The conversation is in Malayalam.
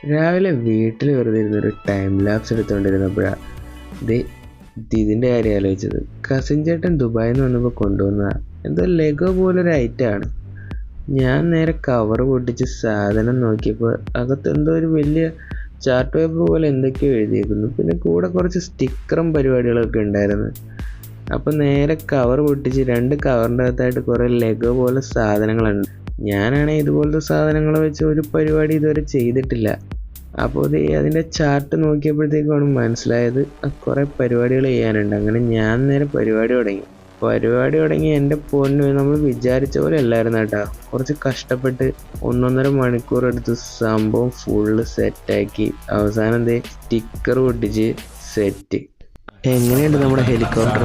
രാവിലെ വീട്ടിൽ വെറുതെ ഇരുന്നൊരു ടൈം ലാപ്സ് എടുത്തുകൊണ്ടിരുന്നപ്പോഴാണ് ഇതിൻ്റെ കാര്യം ആലോചിച്ചത്. കസിൻ ചേട്ടൻ ദുബായിൽ നിന്ന് വന്നപ്പോൾ കൊണ്ടുവന്നതാണ്. എന്തോ ലെഗോ പോലൊരു ഐറ്റമാണ്. ഞാൻ നേരെ കവർ പൊട്ടിച്ച് സാധനം നോക്കിയപ്പോൾ അകത്ത് എന്തോ ഒരു വലിയ ചാർട്ട് പേപ്പർ പോലെ എന്തൊക്കെയോ എഴുതിയേക്കുന്നു. പിന്നെ കൂടെ കുറച്ച് സ്റ്റിക്കറും പരിപാടികളൊക്കെ ഉണ്ടായിരുന്നു. അപ്പം നേരെ കവർ പൊട്ടിച്ച് 2 കവറിൻ്റെ അകത്തായിട്ട് കുറേ ലെഗോ പോലെ സാധനങ്ങളുണ്ട്. ഞാനാണെങ്കിൽ ഇതുപോലത്തെ സാധനങ്ങൾ വെച്ച് ഒരു പരിപാടി ഇതുവരെ ചെയ്തിട്ടില്ല. അപ്പോൾ അതിൻ്റെ ചാർട്ട് നോക്കിയപ്പോഴത്തേക്കാണ് മനസ്സിലായത് കുറേ പരിപാടികൾ ചെയ്യാനുണ്ട്. അങ്ങനെ ഞാൻ നേരെ പരിപാടി തുടങ്ങി. എൻ്റെ പൊന്നു, നമ്മൾ വിചാരിച്ച പോലെ അല്ലായിരുന്നു കേട്ടോ. കുറച്ച് കഷ്ടപ്പെട്ട് 1.5 മണിക്കൂർ എടുത്ത് സംഭവം ഫുള്ള് സെറ്റാക്കി അവസാനം സ്റ്റിക്കർ പൊട്ടിച്ച് സെറ്റ്. എങ്ങനെയുണ്ട് നമ്മുടെ ഹെലികോപ്റ്റർ?